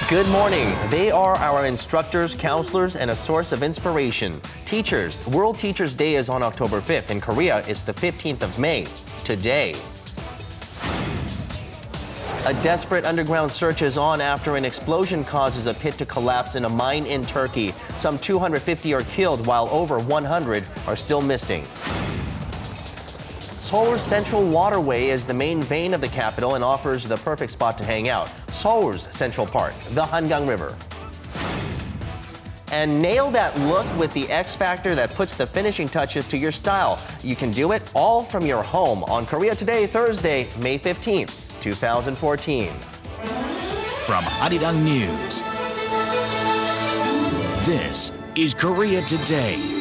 Good morning. They are our instructors, counselors, and a source of inspiration. Teachers. World Teachers Day is on October 5th. In Korea, it's the 15th of May. Today. A desperate underground search is on after an explosion causes a pit to collapse in a mine in Turkey. Some 250 are killed, while over 100 are still missing. Seoul's Central Waterway is the main vein of the capital and offers the perfect spot to hang out. Seoul's Central Park, the Hangang River. And nail that look with the X Factor that puts the finishing touches to your style. You can do it all from your home on Korea Today, Thursday, May 15th, 2014. From Arirang News, this is Korea Today.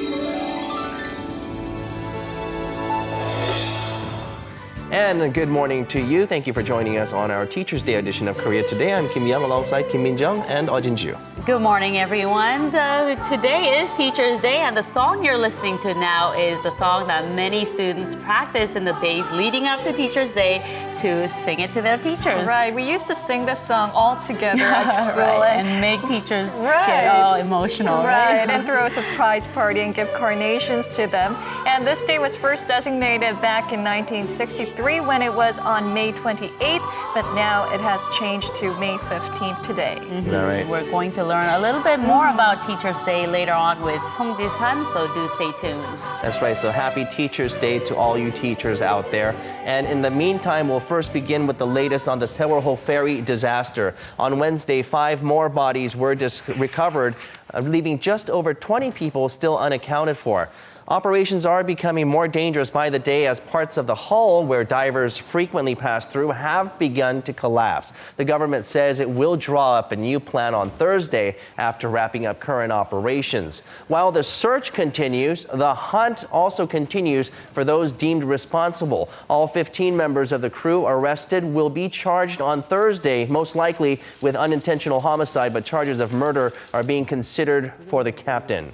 And good morning to you. Thank you for joining us on our Teachers Day edition of Korea Today. I'm Kim Young alongside Kim Min-jung and Oh Jin-ju. Good morning, everyone. Today is Teachers Day, and the song you're listening to now is the song that many students practice in the days leading up to Teachers Day to sing it to their teachers. Right, we used to sing this song all together at school. Right. And make teachers get all emotional. Right, and throw a surprise party and give carnations to them. And this day was first designated back in 1963 when it was on May 28th, but now it has changed to May 15th today. Is that right? We're going to learn a little bit more about Teachers Day later on with Song Ji-san, so do stay tuned. That's right, so happy Teachers Day to all you teachers out there. And in the meantime, we'll first begin with the latest on the Sewol-ho ferry disaster. On Wednesday, 5 more bodies were recovered, leaving just over 20 people still unaccounted for. Operations are becoming more dangerous by the day as parts of the hull where divers frequently pass through have begun to collapse. The government says it will draw up a new plan on Thursday after wrapping up current operations. While the search continues, the hunt also continues for those deemed responsible. All 15 members of the crew arrested will be charged on Thursday, most likely with unintentional homicide, but charges of murder are being considered for the captain.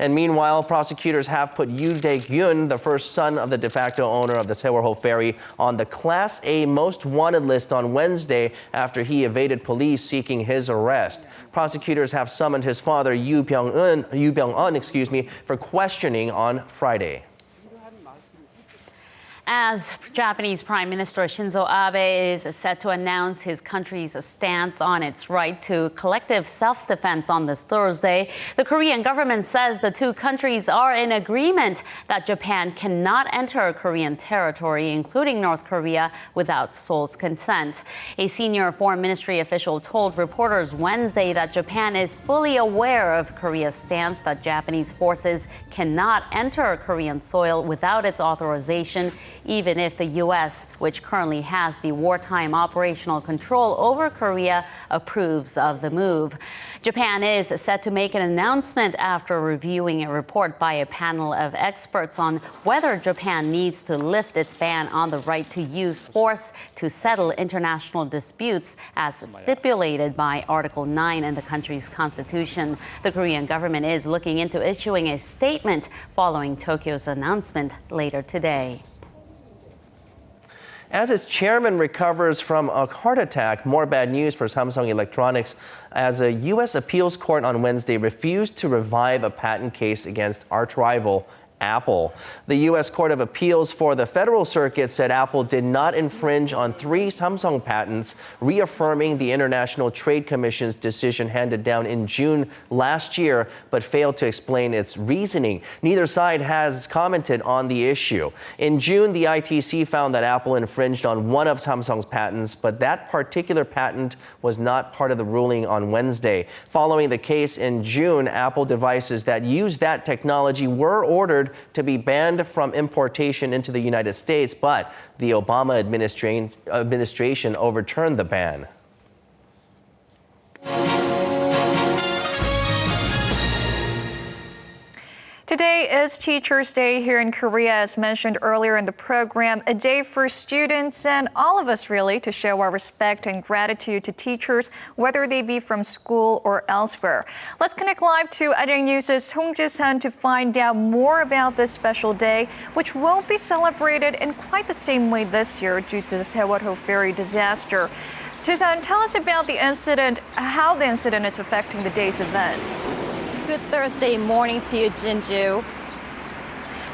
And meanwhile, prosecutors have put Yoo Dae-gyun, the first son of the de facto owner of the Sewol-ho ferry, on the Class A most wanted list on Wednesday after he evaded police seeking his arrest. Prosecutors have summoned his father, Yoo Byung-un, for questioning on Friday. As Japanese Prime Minister Shinzo Abe is set to announce his country's stance on its right to collective self-defense on this Thursday, the Korean government says the two countries are in agreement that Japan cannot enter Korean territory, including North Korea, without Seoul's consent. A senior foreign ministry official told reporters Wednesday that Japan is fully aware of Korea's stance that Japanese forces cannot enter Korean soil without its authorization, even if the U.S., which currently has the wartime operational control over Korea, approves of the move. Japan is set to make an announcement after reviewing a report by a panel of experts on whether Japan needs to lift its ban on the right to use force to settle international disputes as stipulated by Article 9 in the country's constitution. The Korean government is looking into issuing a statement following Tokyo's announcement later today. As its chairman recovers from a heart attack, more bad news for Samsung Electronics as a U.S. appeals court on Wednesday refused to revive a patent case against arch rival Apple. The U.S. Court of Appeals for the Federal Circuit said Apple did not infringe on 3 Samsung patents, reaffirming the International Trade Commission's decision handed down in June last year, but failed to explain its reasoning. Neither side has commented on the issue. In June, the ITC found that Apple infringed on one of Samsung's patents, but that particular patent was not part of the ruling on Wednesday. Following the case in June, Apple devices that use that technology were ordered to be banned from importation into the United States, but the Obama administration overturned the ban. Today is Teachers Day here in Korea, as mentioned earlier in the program, a day for students and all of us really to show our respect and gratitude to teachers, whether they be from school or elsewhere. Let's connect live to Arirang News' Song Ji-san to find out more about this special day, which won't be celebrated in quite the same way this year due to the Sewol-ho ferry disaster. Suzanne, tell us about the incident, how the incident is affecting the day's events. Good Thursday morning to you, Jinju.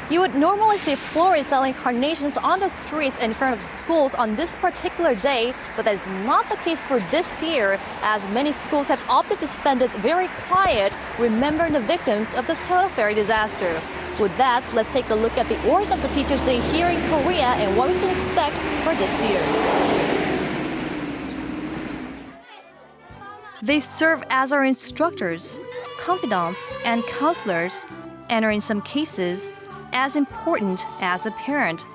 You would normally see florists selling carnations on the streets in front of the schools on this particular day, but that is not the case for this year, as many schools have opted to spend it very quiet, remembering the victims of the Sewol-ho ferry disaster. With that, let's take a look at the origin of the Teachers' Day here in Korea and what we can expect for this year. They serve as our instructors, confidants, and counselors, and are in some cases as important as a parent,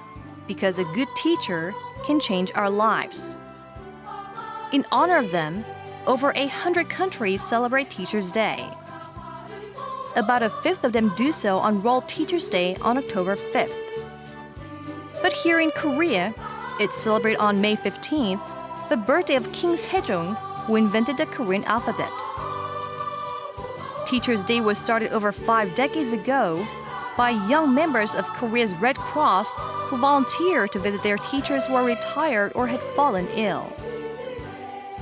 because a good teacher can change our lives. In honor of them, over 100 countries celebrate Teachers' Day. About a fifth of them do so on World Teachers' Day on October 5th. But here in Korea, it's celebrated on May 15th, the birthday of King Sejong, who invented the Korean alphabet. Teachers' Day was started over 5 decades ago by young members of Korea's Red Cross who volunteered to visit their teachers who were retired or had fallen ill.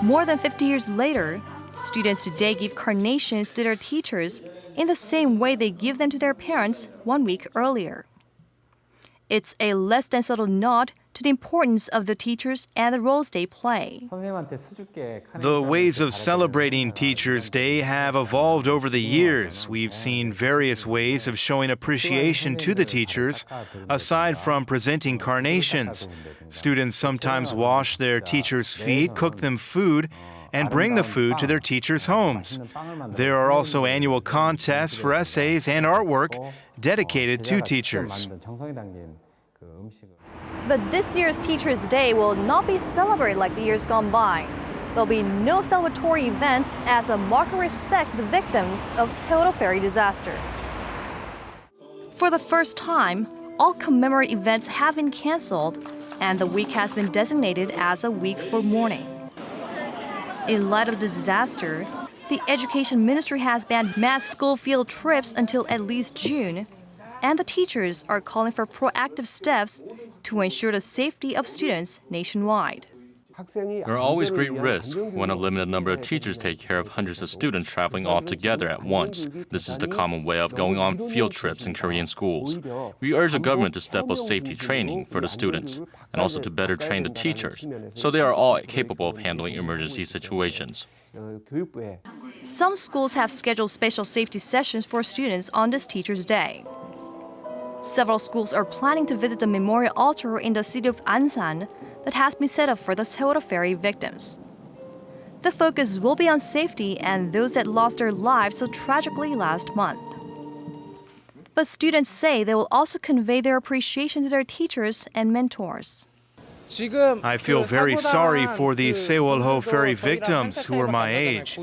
More than 50 years later, students today give carnations to their teachers in the same way they give them to their parents 1 week earlier. It's a less than subtle nod to the importance of the teachers and the roles they play. The ways of celebrating Teachers' Day have evolved over the years. We've seen various ways of showing appreciation to the teachers, aside from presenting carnations. Students sometimes wash their teachers' feet, cook them food, and bring the food to their teachers' homes. There are also annual contests for essays and artwork dedicated to teachers. But this year's Teachers' Day will not be celebrated like the years gone by. There'll be no celebratory events as a mark of respect to the victims of Sewol-ho ferry disaster. For the first time, all commemorative events have been canceled, and the week has been designated as a week for mourning. In light of the disaster, the Education Ministry has banned mass school field trips until at least June, and the teachers are calling for proactive steps to ensure the safety of students nationwide. There are always great risks when a limited number of teachers take care of hundreds of students traveling all together at once. This is the common way of going on field trips in Korean schools. We urge the government to step up safety training for the students and also to better train the teachers so they are all capable of handling emergency situations. Some schools have scheduled special safety sessions for students on this Teachers' Day. Several schools are planning to visit the memorial altar in the city of Ansan that has been set up for the Sewol-ho ferry victims. The focus will be on safety and those that lost their lives so tragically last month. But students say they will also convey their appreciation to their teachers and mentors. I feel very sorry for the Sewol-ho ferry victims who are my age.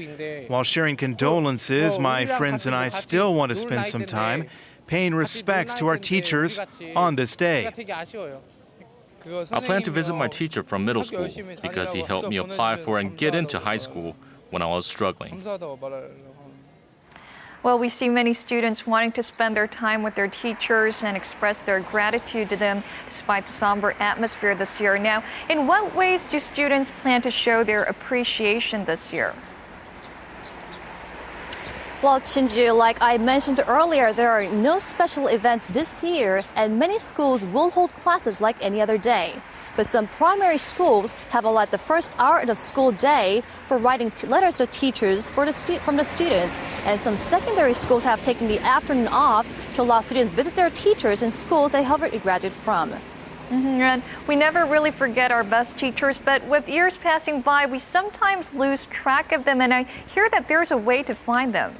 While sharing condolences, my friends and I still want to spend some time paying respects to our teachers on this day. I plan to visit my teacher from middle school because he helped me apply for and get into high school when I was struggling. Well, we see many students wanting to spend their time with their teachers and express their gratitude to them despite the somber atmosphere this year. Now, in what ways do students plan to show their appreciation this year? Well, Chinju, like I mentioned earlier, there are no special events this year, and many schools will hold classes like any other day. But some primary schools have allowed the first hour of the school day for writing letters to teachers from the students, and some secondary schools have taken the afternoon off to allow students visit their teachers in schools they have already graduated from. And we never really forget our best teachers, but with years passing by, we sometimes lose track of them, and I hear that there's a way to find them.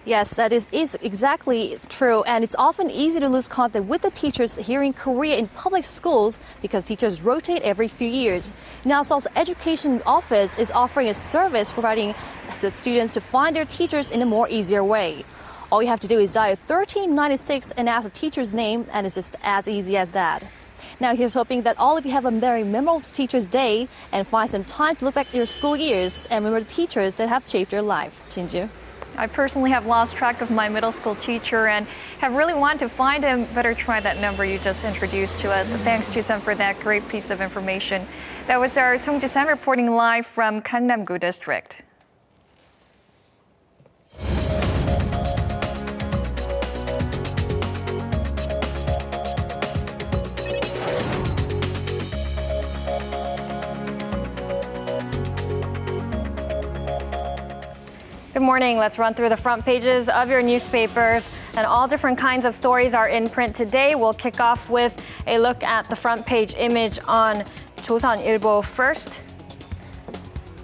Yes, that is exactly true, and it's often easy to lose contact with the teachers here in Korea in public schools because teachers rotate every few years. Now, Seoul's Education Office is offering a service providing the students to find their teachers in a more easier way. All you have to do is dial 1396 and ask the teacher's name, and it's just as easy as that. Now, here's hoping that all of you have a very memorable Teachers' Day and find some time to look back at your school years and remember the teachers that have shaped your life. Jinju? I personally have lost track of my middle school teacher and have really wanted to find him. Better try that number you just introduced to us. Thanks, Chuseon, for that great piece of information. That was our Song Ji-san reporting live from Gangnam-gu District. Good morning. Let's run through the front pages of your newspapers. And all different kinds of stories are in print today. We'll kick off with a look at the front page image on Joseon-ilbo first.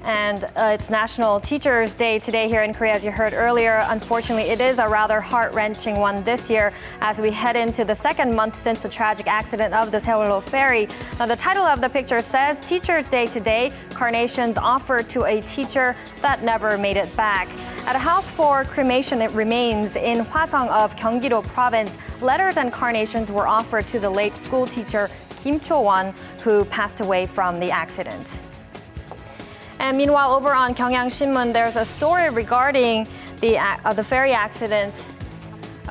And it's National Teachers' Day today here in Korea, as you heard earlier. Unfortunately, it is a rather heart-wrenching one this year as we head into the second month since the tragic accident of the Sewol-ho ferry. Now, the title of the picture says, Teachers' Day today, carnations offered to a teacher that never made it back. At a house for cremation remains in Hwasong of Gyeonggi-do province, letters and carnations were offered to the late school teacher Kim Cho-won, who passed away from the accident. And meanwhile, over on Gyeongyang Shinmun, there's a story regarding the ferry accident,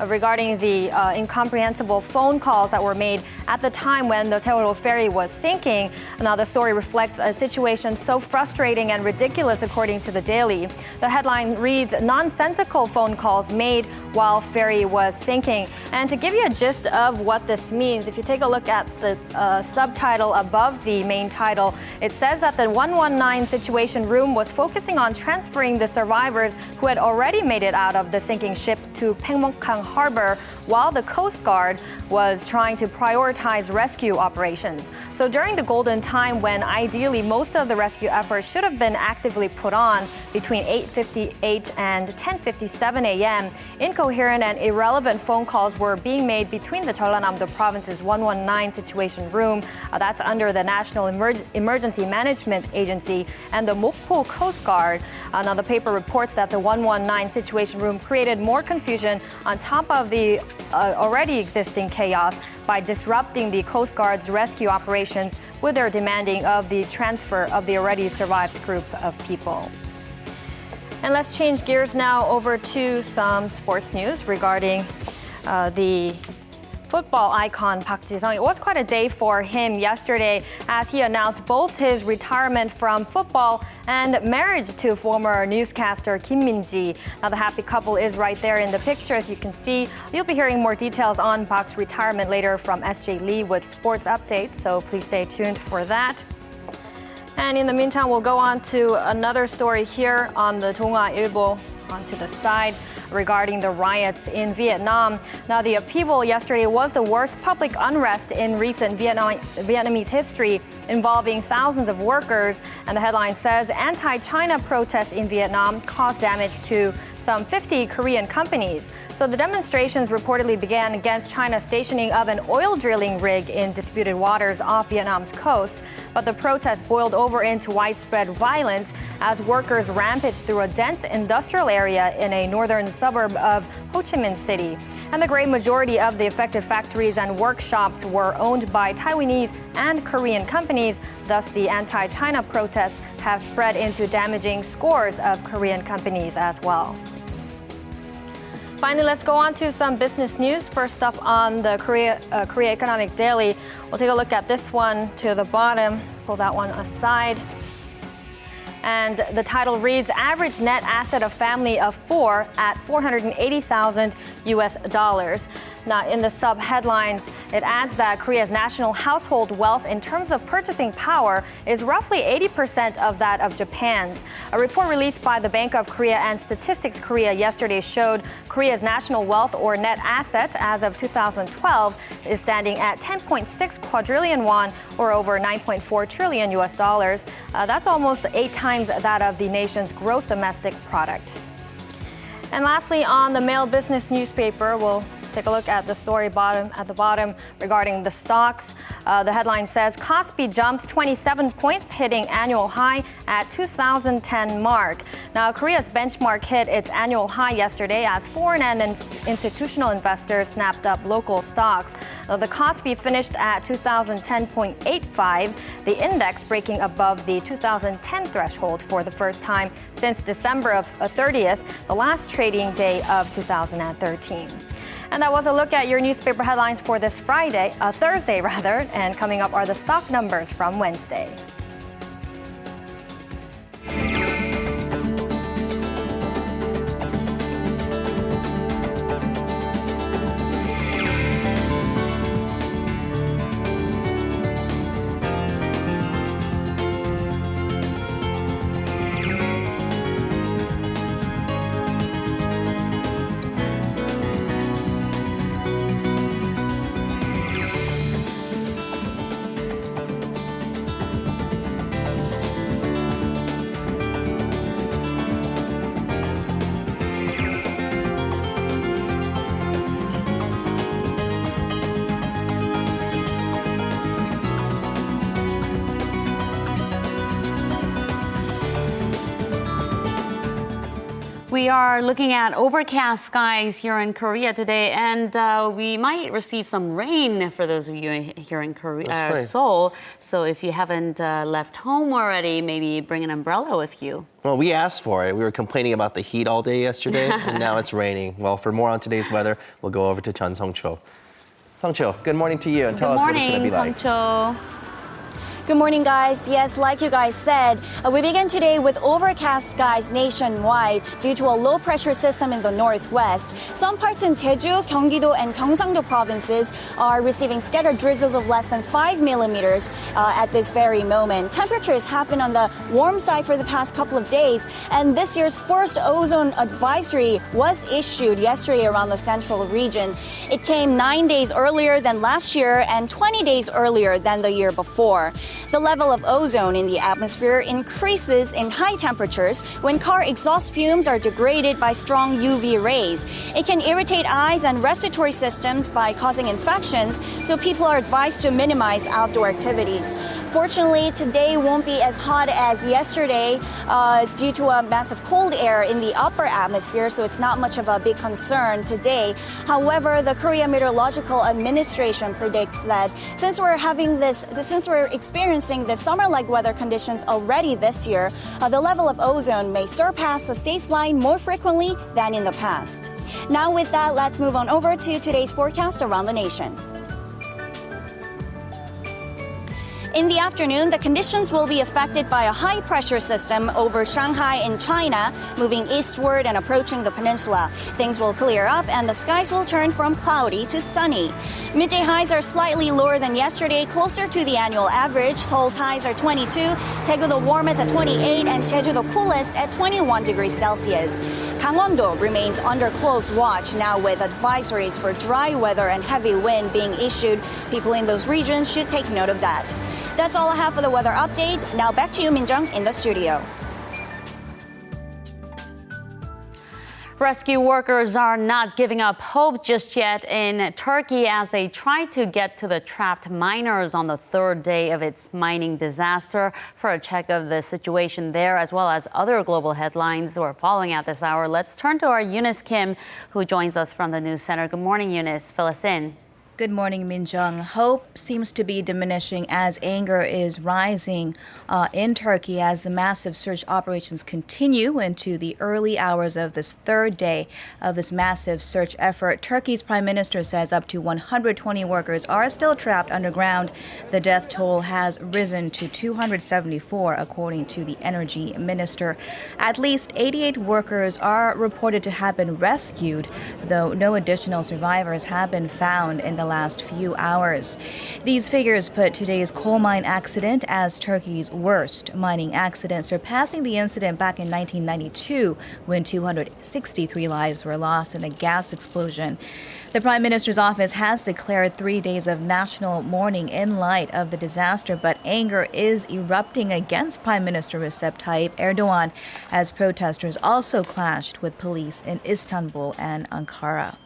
regarding the incomprehensible phone calls that were made at the time when the Sewol-ho ferry was sinking. Now, the story reflects a situation so frustrating and ridiculous, according to the Daily. The headline reads, nonsensical phone calls made while ferry was sinking. And to give you a gist of what this means, if you take a look at the subtitle above the main title, it says that the 119 Situation Room was focusing on transferring the survivors who had already made it out of the sinking ship to Pyeongmokhang Harbor, while the Coast Guard was trying to prioritize rescue operations. So during the golden time when ideally most of the rescue efforts should have been actively put on between 8:58 and 10:57 a.m., incoherent and irrelevant phone calls were being made between the Jeollanam-do province's 119 Situation Room, that's under the National Emergency Management Agency, and the Mokpo Coast Guard. Now, the paper reports that the 119 Situation Room created more confusion on top of the already existing chaos by disrupting the Coast Guard's rescue operations with their demanding of the transfer of the already survived group of people. And let's change gears now over to some sports news regarding the football icon Park Ji-sung. It was quite a day for him yesterday as he announced both his retirement from football and marriage to former newscaster Kim Min-ji. Now, the happy couple is right there in the picture, as you can see. You'll be hearing more details on Park's retirement later from SJ Lee with sports updates, so please stay tuned for that. And in the meantime, we'll go on to another story here on the Donghwa-ilbo, onto the side, regarding the riots in Vietnam. Now, the upheaval yesterday was the worst public unrest in recent Vietnamese history, involving thousands of workers. And the headline says, anti-China protests in Vietnam caused damage to some 50 Korean companies. So the demonstrations reportedly began against China's stationing of an oil drilling rig in disputed waters off Vietnam's coast. But the protests boiled over into widespread violence as workers rampaged through a dense industrial area in a northern suburb of Ho Chi Minh City. And the great majority of the affected factories and workshops were owned by Taiwanese and Korean companies. Thus, the anti-China protests have spread into damaging scores of Korean companies as well. Finally, let's go on to some business news. First up on the Korea Economic Daily, we'll take a look at this one to the bottom. Pull that one aside. And the title reads, average net asset of family of 4 at $480,000 US. Now, in the sub-headlines, it adds that Korea's national household wealth in terms of purchasing power is roughly 80% of that of Japan's. A report released by the Bank of Korea and Statistics Korea yesterday showed Korea's national wealth or net asset as of 2012 is standing at 10.6 quadrillion won, or over 9.4 trillion US dollars. That's almost 8 times that of the nation's gross domestic product. And lastly, on the Mail Business newspaper, we'll take a look at the story at the bottom regarding the stocks. The headline says Kospi jumps 27 points, hitting annual high at 2010 mark. Now, Korea's benchmark hit its annual high yesterday as foreign and institutional investors snapped up local stocks. The Kospi finished at 2010.85, the index breaking above the 2010 threshold for the first time since December of 30th, the last trading day of 2013. And that was a look at your newspaper headlines for this Thursday. And coming up are the stock numbers from Wednesday. We are looking at overcast skies here in Korea today, and we might receive some rain for those of you here in Korea, Seoul. So if you haven't left home already, maybe bring an umbrella with you. Well, we asked for it. We were complaining about the heat all day yesterday, and now it's raining. Well, for more on today's weather, we'll go over to Chun Song-cho. Song-cho, good morning to you, and tell us what it's going to be like. Good morning, Song-cho. Good morning, guys. Yes, like you guys said, we begin today with overcast skies nationwide due to a low-pressure system in the northwest. Some parts in Jeju, Gyeonggi-do, and Gyeongsang-do provinces are receiving scattered drizzles of less than 5 millimeters at this very moment. Temperatures have been on the warm side for the past couple of days, and this year's first ozone advisory was issued yesterday around the central region. It came 9 days earlier than last year and 20 days earlier than the year before. The level of ozone in the atmosphere increases in high temperatures when car exhaust fumes are degraded by strong UV rays. It can irritate eyes and respiratory systems by causing infections, so people are advised to minimize outdoor activities. Fortunately, today won't be as hot as yesterday due to a massive cold air in the upper atmosphere, so it's not much of a big concern today. However, the Korea Meteorological Administration predicts that since we're experiencing the summer-like weather conditions already this year, the level of ozone may surpass the safe line more frequently than in the past. Now with that, let's move on over to today's forecast around the nation. In the afternoon, the conditions will be affected by a high-pressure system over Shanghai in China, moving eastward and approaching the peninsula. Things will clear up and the skies will turn from cloudy to sunny. Midday highs are slightly lower than yesterday, closer to the annual average. Seoul's highs are 22, Daegu the warmest at 28, and Jeju the coolest at 21 degrees Celsius. Gangwon-do remains under close watch now with advisories for dry weather and heavy wind being issued. People in those regions should take note of that. That's all I have for the weather update. Now back to you, Min-jung, in the studio. Rescue workers are not giving up hope just yet in Turkey as they try to get to the trapped miners on the third day of its mining disaster. For a check of the situation there, as well as other global headlines we're following at this hour, let's turn to our Eunice Kim, who joins us from the news center. Good morning, Eunice. Fill us in. Good morning, Min-jung. Hope seems to be diminishing as anger is rising in Turkey as the massive search operations continue into the early hours of this third day of this massive search effort. Turkey's prime minister says up to 120 workers are still trapped underground. The death toll has risen to 274, according to the energy minister. At least 88 workers are reported to have been rescued, though no additional survivors have been found in the last few hours. These figures put today's coal mine accident as Turkey's worst mining accident, surpassing the incident back in 1992 when 263 lives were lost in a gas explosion. The Prime Minister's office has declared 3 days of national mourning in light of the disaster, but anger is erupting against Prime Minister Recep Tayyip Erdogan as protesters also clashed with police in Istanbul and Ankara.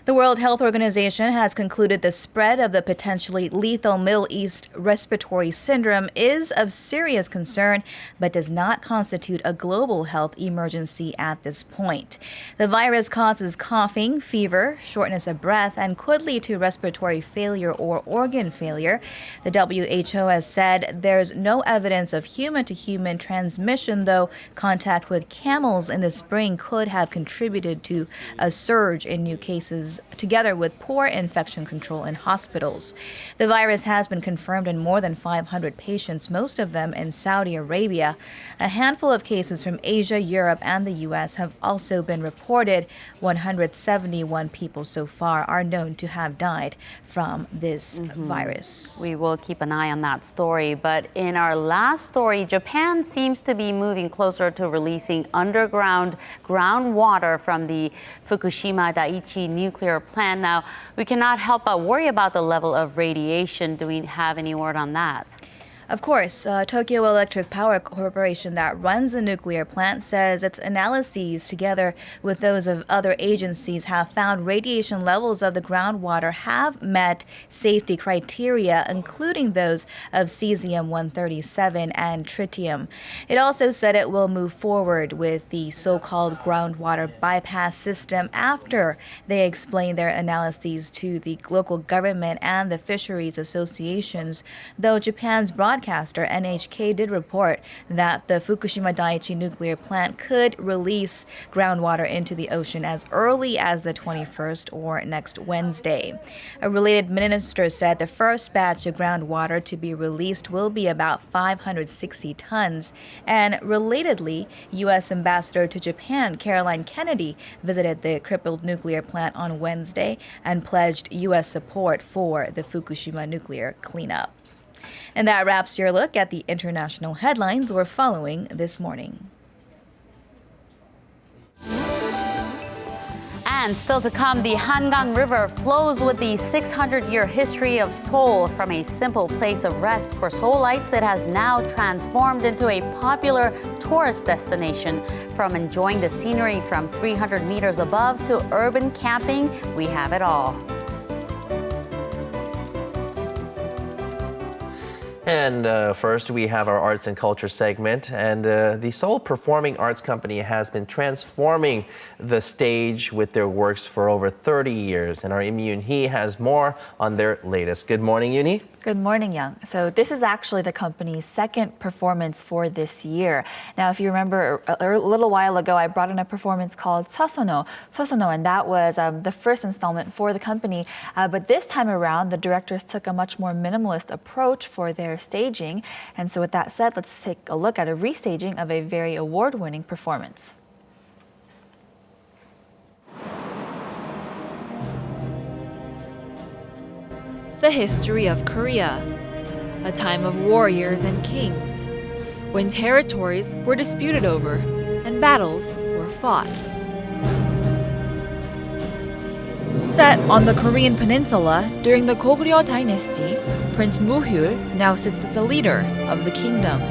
The World Health Organization has concluded the spread of the potentially lethal Middle East respiratory syndrome is of serious concern, but does not constitute a global health emergency at this point. The virus causes coughing, fever, shortness of breath, and could lead to respiratory failure or organ failure. The WHO has said there's no evidence of human-to-human transmission, though contact with camels in the spring could have contributed to a surge in new cases, together with poor infection control in hospitals. The virus has been confirmed in more than 500 patients, most of them in Saudi Arabia. A handful of cases from Asia, Europe, and the U.S. have also been reported. 171 people so far are known to have died from this virus. We will keep an eye on that story. But in our last story, Japan seems to be moving closer to releasing underground groundwater from the Fukushima Daiichi nuclear plant. Now, we cannot help but worry about the level of radiation. Do we have any word on that? Of course, Tokyo Electric Power Corporation that runs the nuclear plant says its analyses, together with those of other agencies, have found radiation levels of the groundwater have met safety criteria, including those of cesium-137 and tritium. It also said it will move forward with the so-called groundwater bypass system after they explain their analyses to the local government and the fisheries associations, though Japan's broadcaster NHK did report that the Fukushima Daiichi nuclear plant could release groundwater into the ocean as early as the 21st or next Wednesday. A related minister said the first batch of groundwater to be released will be about 560 tons. And relatedly, U.S. Ambassador to Japan Caroline Kennedy visited the crippled nuclear plant on Wednesday and pledged U.S. support for the Fukushima nuclear cleanup. And that wraps your look at the international headlines we're following this morning. And still to come, the Hangang River flows with the 600-year history of Seoul. From a simple place of rest for Seoulites, it has now transformed into a popular tourist destination. From enjoying the scenery from 300 meters above to urban camping, we have it all. And first, we have our arts and culture segment. And the Seoul Performing Arts Company has been transforming the stage with their works for over 30 years. And our Im Yoon-hee has more on their latest. Good morning, Yoon-hee. Good morning, Young. So this is actually the company's second performance for this year. Now, if you remember a little while ago, I brought in a performance called Sosono, and that was the first installment for the company. But this time around, the directors took a much more minimalist approach for their staging. And so with that said, let's take a look at a restaging of a very award-winning performance. The history of Korea, a time of warriors and kings, when territories were disputed over and battles were fought. Set on the Korean peninsula during the Goguryeo dynasty, Prince Muhyul now sits as the leader of the kingdom.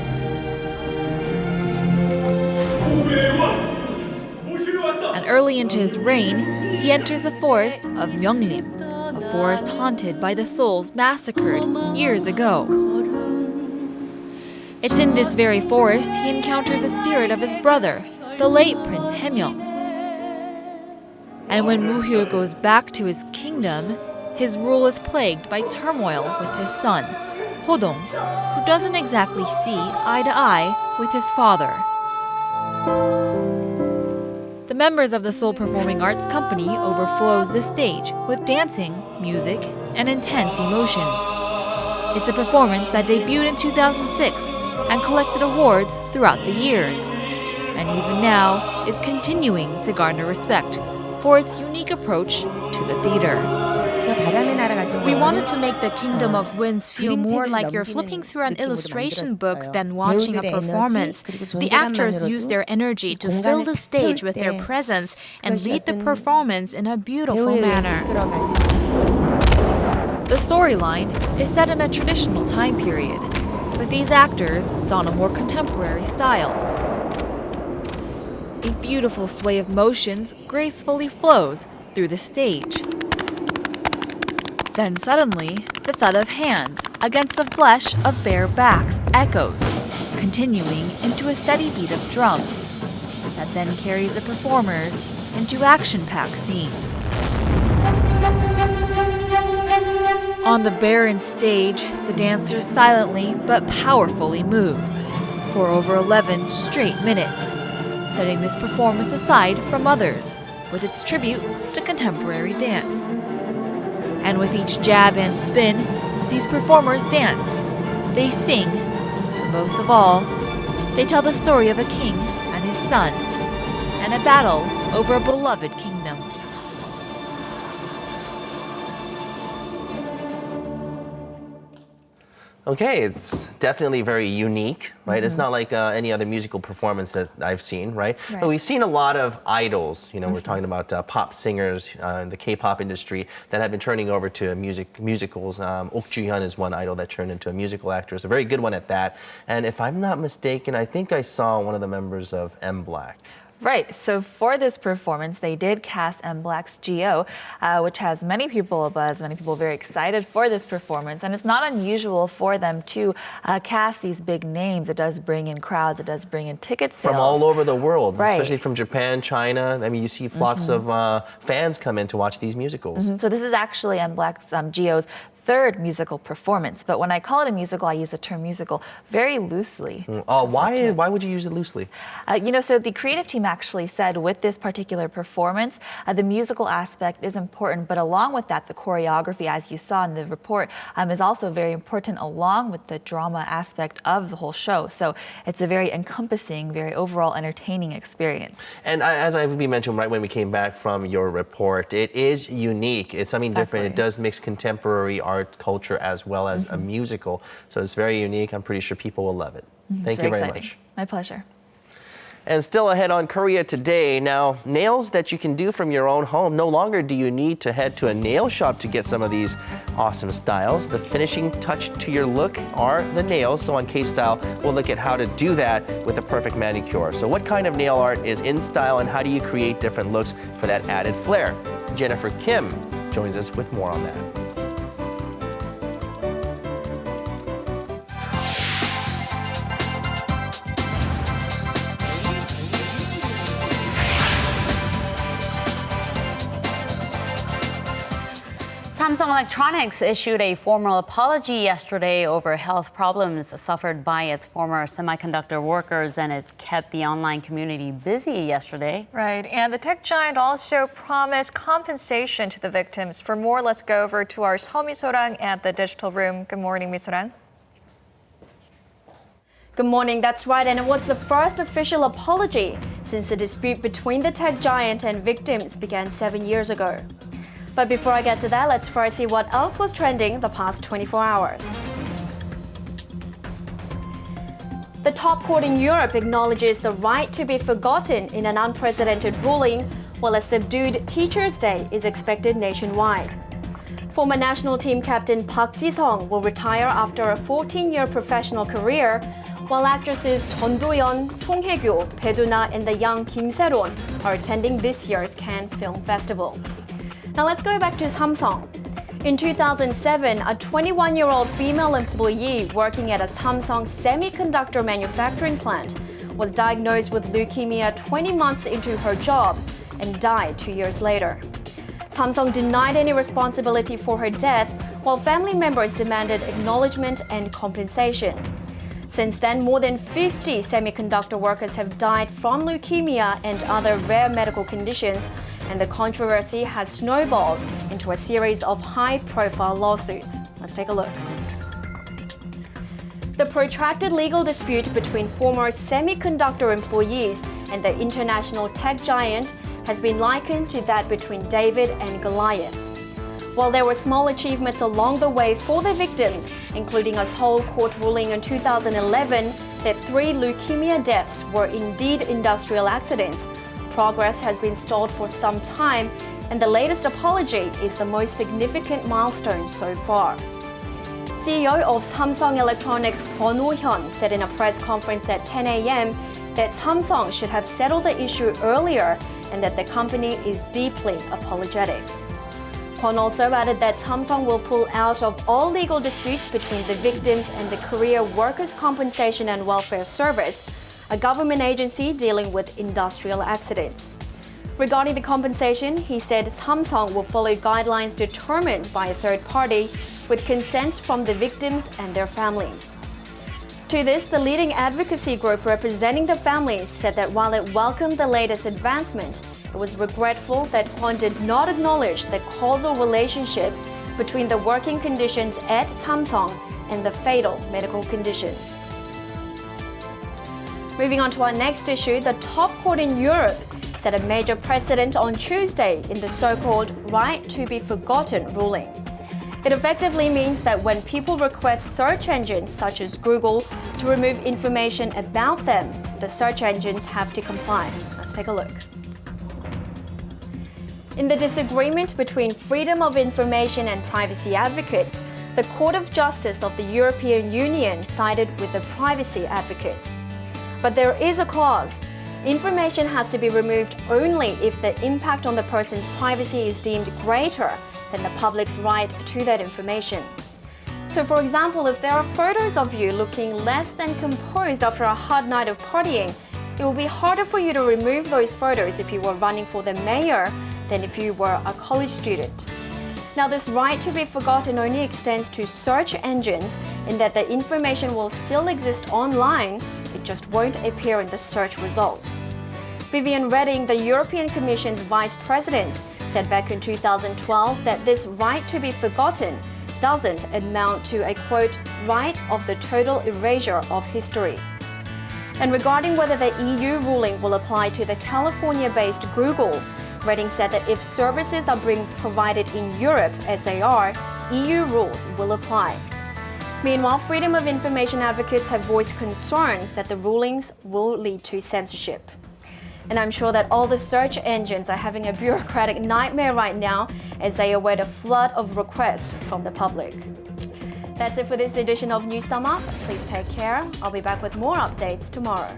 And early into his reign, he enters the forest of Myeonglim, a forest haunted by the souls massacred years ago. It's in this very forest he encounters the spirit of his brother, the late Prince Haemyeong. And when Muhyul goes back to his kingdom, his rule is plagued by turmoil with his son, Hodong, who doesn't exactly see eye to eye with his father. The members of the Seoul Performing Arts Company overflows the stage with dancing, music, and intense emotions. It's a performance that debuted in 2006 and collected awards throughout the years, and even now is continuing to garner respect for its unique approach to the theater. We wanted to make the Kingdom of Winds feel more like you're flipping through an illustration book than watching a performance. The actors use their energy to fill the stage with their presence and lead the performance in a beautiful manner. The storyline is set in a traditional time period, but these actors don a more contemporary style. A beautiful sway of motions gracefully flows through the stage. Then suddenly, the thud of hands against the flesh of bare backs echoes, continuing into a steady beat of drums that then carries the performers into action-packed scenes. On the barren stage, the dancers silently but powerfully move for over 11 straight minutes, setting this performance aside from others with its tribute to contemporary dance. And with each jab and spin, these performers dance, they sing, and most of all, they tell the story of a king and his son, and a battle over a beloved kingdom. Okay, it's definitely very unique, right? It's not like any other musical performance that I've seen, right? But we've seen a lot of idols. You know, we're talking about pop singers in the K-pop industry that have been turning over to musicals. Ok Ju-hyun is one idol that turned into a musical actress, a very good one at that. And if I'm not mistaken, I think I saw one of the members of M Black. Right, so for this performance, they did cast M Black's Geo, which has many people abuzz, many people very excited for this performance. And it's not unusual for them to cast these big names. It does bring in crowds, it does bring in ticket sales. From all over the world, right. Especially from Japan, China. I mean, you see flocks of fans come in to watch these musicals. So this is actually M Black's Geo's third musical performance. But when I call it a musical, I use the term musical very loosely. Why would you use it loosely? You know, so the creative team actually said with this particular performance, the musical aspect is important, but along with that, the choreography, as you saw in the report, is also very important along with the drama aspect of the whole show. So it's a very encompassing, very overall entertaining experience. And as I mentioned right when we came back from your report, it is unique. It's something different. It does mix contemporary art culture as well as a musical. So it's very unique. I'm pretty sure people will love it. Thank you very much. My pleasure. And still ahead on Korea Today. Now, nails that you can do from your own home. No longer do you need to head to a nail shop to get some of these awesome styles. The finishing touch to your look are the nails. So on K-Style, we'll look at how to do that with a perfect manicure. So what kind of nail art is in style and how do you create different looks for that added flair? Jennifer Kim joins us with more on that. Samsung Electronics issued a formal apology yesterday over health problems suffered by its former semiconductor workers, and it kept the online community busy yesterday. Right, and the tech giant also promised compensation to the victims. For more, let's go over to our Seo Mi-sorang at the digital room. Good morning, Mi-sorang. Good morning, that's right, and it was the first official apology since the dispute between the tech giant and victims began 7 years ago. But before I get to that, let's first see what else was trending the past 24 hours. The top court in Europe acknowledges the right to be forgotten in an unprecedented ruling, while a subdued Teachers' Day is expected nationwide. Former national team captain Park Ji-sung will retire after a 14-year professional career, while actresses Jeon Do-yeon, Song Hye-kyo, Bae Do-na, and the young Kim Se-ron are attending this year's Cannes Film Festival. Now let's go back to Samsung. In 2007, a 21-year-old female employee working at a Samsung semiconductor manufacturing plant was diagnosed with leukemia 20 months into her job and died 2 years later. Samsung denied any responsibility for her death, while family members demanded acknowledgement and compensation. Since then, more than 50 semiconductor workers have died from leukemia and other rare medical conditions, and the controversy has snowballed into a series of high-profile lawsuits. Let's take a look. The protracted legal dispute between former semiconductor employees and the international tech giant has been likened to that between David and Goliath. While there were small achievements along the way for the victims, including a Seoul court ruling in 2011 that 3 leukemia deaths were indeed industrial accidents, progress has been stalled for some time, and the latest apology is the most significant milestone so far. CEO of Samsung Electronics Kwon Ho-hyun said in a press conference at 10 a.m. that Samsung should have settled the issue earlier and that the company is deeply apologetic. Kwon also added that Samsung will pull out of all legal disputes between the victims and the Korea Workers' Compensation and Welfare Service, a government agency dealing with industrial accidents. Regarding the compensation, he said Samsung will follow guidelines determined by a third party with consent from the victims and their families. To this, the leading advocacy group representing the families said that while it welcomed the latest advancement, it was regretful that Kwon did not acknowledge the causal relationship between the working conditions at Samsung and the fatal medical conditions. Moving on to our next issue, the top court in Europe set a major precedent on Tuesday in the so-called right to be forgotten ruling. It effectively means that when people request search engines such as Google to remove information about them, the search engines have to comply. Let's take a look. In the disagreement between freedom of information and privacy advocates, the Court of Justice of the European Union sided with the privacy advocates. But there is a clause. Information has to be removed only if the impact on the person's privacy is deemed greater than the public's right to that information. So, for example, if there are photos of you looking less than composed after a hard night of partying, it will be harder for you to remove those photos if you were running for the mayor than if you were a college student. Now, this right to be forgotten only extends to search engines in that the information will still exist online, it just won't appear in the search results. Viviane Reding, the European Commission's vice president, said back in 2012 that this right to be forgotten doesn't amount to a, quote, right of the total erasure of history. And regarding whether the EU ruling will apply to the California-based Google, Reding said that if services are being provided in Europe as they are, EU rules will apply. Meanwhile, freedom of information advocates have voiced concerns that the rulings will lead to censorship. And I'm sure that all the search engines are having a bureaucratic nightmare right now as they await a flood of requests from the public. That's it for this edition of News Sum Up. Please take care. I'll be back with more updates tomorrow.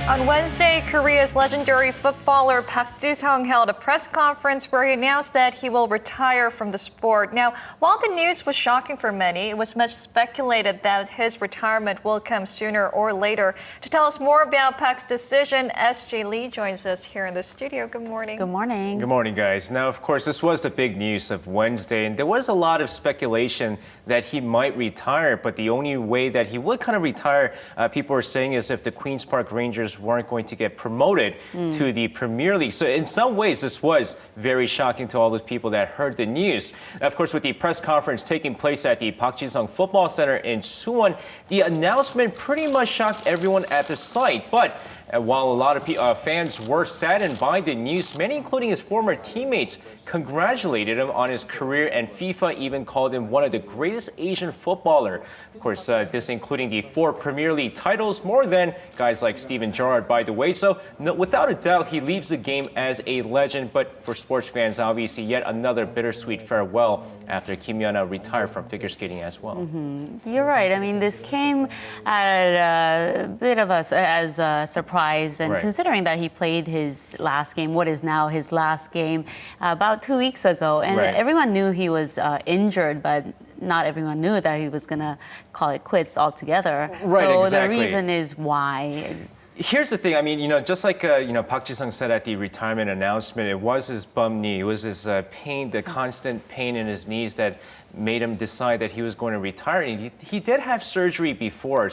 On Wednesday, Korea's legendary footballer Park Ji-sung held a press conference where he announced that he will retire from the sport. Now, while the news was shocking for many, it was much speculated that his retirement will come sooner or later. To tell us more about Park's decision, SJ Lee joins us here in the studio. Good morning. Good morning. Good morning, guys. Now, of course, this was the big news of Wednesday, and there was a lot of speculation that he might retire, but the only way that he would kind of retire, people were saying, is if the Queen's Park Rangers weren't going to get promoted to the Premier League. So in some ways, this was very shocking to all those people that heard the news. Of course, with the press conference taking place at the Park Ji-sung Football Center in Suwon, the announcement pretty much shocked everyone at the site. But while a lot of fans were saddened by the news, many, including his former teammates, congratulated him on his career, and FIFA even called him one of the greatest Asian footballer. Of course, this including the 4 Premier League titles, more than guys like Steven Gerrard, by the way. So no, without a doubt, he leaves the game as a legend. But for sports fans, obviously, yet another bittersweet farewell after Kim Yeon-ah retired from figure skating as well. You're right. I mean, this came at a bit of as a surprise, and considering that he played his last game, what is now his last game, about 2 weeks ago, and everyone knew he was injured, but not everyone knew that he was going to call it quits altogether. So the reason is why. Here's the thing. I mean, just like Park Ji-sung said at the retirement announcement, it was his bum knee. It was his pain, the constant pain in his knees that made him decide that he was going to retire. And he did have surgery before,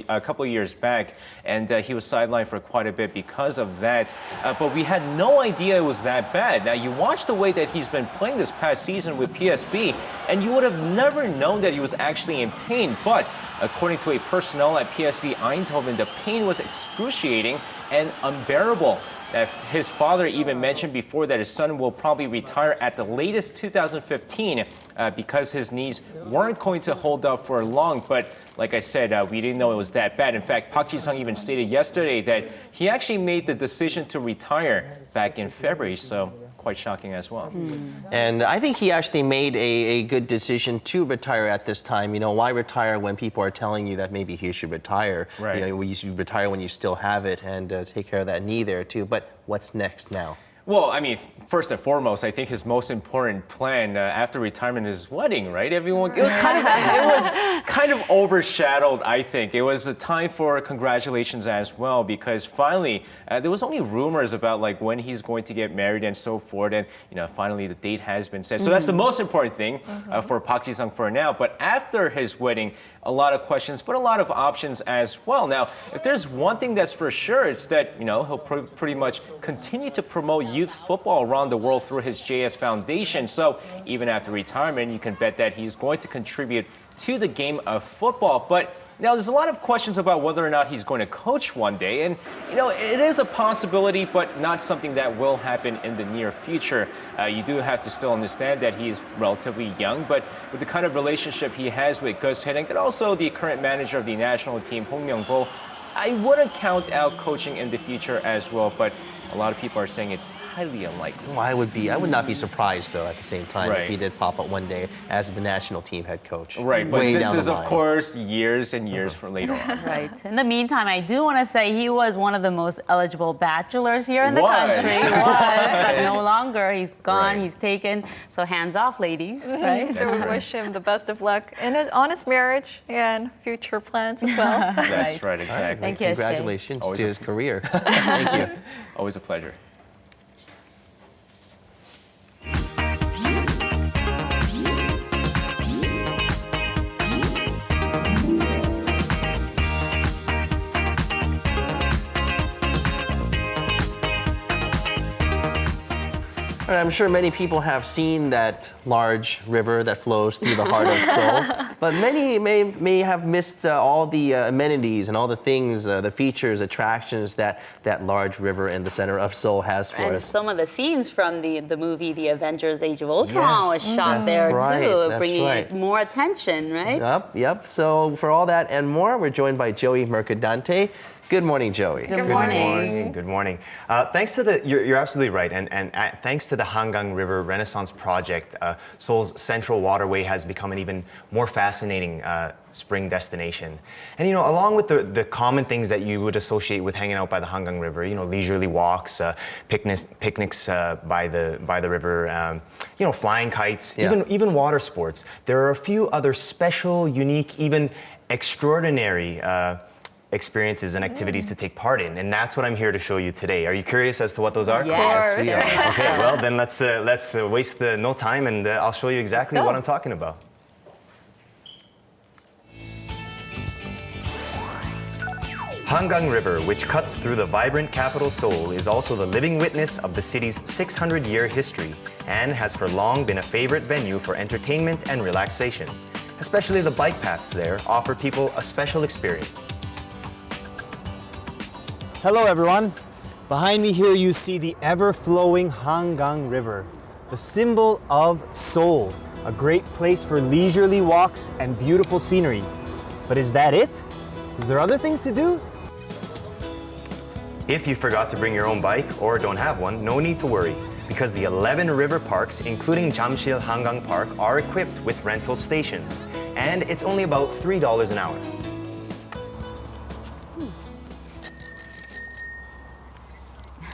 a couple of years back, and he was sidelined for quite a bit because of that. But we had no idea it was that bad. Now, you watch the way that he's been playing this past season with PSV, and you would have never known that he was actually in pain. But according to a personnel at PSV Eindhoven, the pain was excruciating and unbearable. His father even mentioned before that his son will probably retire at the latest 2015 because his knees weren't going to hold up for long. But like I said, we didn't know it was that bad. In fact, Park Ji-sung even stated yesterday that he actually made the decision to retire back in February. So quite shocking as well. And I think he actually made a good decision to retire at this time. Why retire when people are telling you that maybe he should retire? Right. You should retire when you still have it, and take care of that knee there too. But what's next now? Well, I mean, first and foremost, I think his most important plan after retirement is wedding, right? It was kind of overshadowed, I think. It was a time for congratulations as well, because finally, there was only rumors about like when he's going to get married and so forth, and finally the date has been set. So that's the most important thing for Park Ji-sung for now. But after his wedding, a lot of questions, but a lot of options as well. Now, if there's one thing that's for sure, it's that he'll pretty much continue to promote youth football around the world through his JS Foundation. So even after retirement, you can bet that he's going to contribute to the game of football. But now, there's a lot of questions about whether or not he's going to coach one day. And, it is a possibility, but not something that will happen in the near future. You do have to still understand that he's relatively young, but with the kind of relationship he has with Gus Hiddink and also the current manager of the national team, Hong Myung-bo, I wouldn't count out coaching in the future as well, but a lot of people are saying it's highly unlikely. Well, I would not be surprised, though, at the same time, if he did pop up one day as the national team head coach. Right, but this is, of course, years and years from later on. Right. In the meantime, I do want to say he was one of the most eligible bachelors here in the country. He was, but no longer. He's gone. Right. He's taken. So hands off, ladies. Right? So we wish him the best of luck in on his marriage and future plans as well. That's right, exactly. Thank you, Congratulations to his career. Thank you. Always a pleasure. I'm sure many people have seen that large river that flows through the heart of Seoul, but many may have missed all the amenities and all the things, the features, attractions that large river in the center of Seoul has for us. Some of the scenes from the movie The Avengers Age of Ultron was shot there too, bringing it more attention, right? Yep. So for all that and more, we're joined by Joey Mercadante. Good morning, Joey. Good morning. Good morning. Thanks to you're absolutely right, and thanks to the Hangang River Renaissance Project, Seoul's central waterway has become an even more fascinating spring destination. And along with the common things that you would associate with hanging out by the Hangang River, leisurely walks, picnics by the river, flying kites, even water sports. There are a few other special, unique, even extraordinary experiences and activities to take part in, and that's what I'm here to show you today. Are you curious as to what those are? Yes, we are. Okay, well then let's waste no time, and I'll show you exactly what I'm talking about. Hangang River, which cuts through the vibrant capital Seoul, is also the living witness of the city's 600-year history and has for long been a favorite venue for entertainment and relaxation. Especially the bike paths there offer people a special experience. Hello everyone. Behind me here you see the ever-flowing Hangang River, the symbol of Seoul, a great place for leisurely walks and beautiful scenery. But is that it? Is there other things to do? If you forgot to bring your own bike or don't have one, no need to worry, because the 11 river parks, including Jamsil Hangang Park, are equipped with rental stations, and it's only about $3 an hour.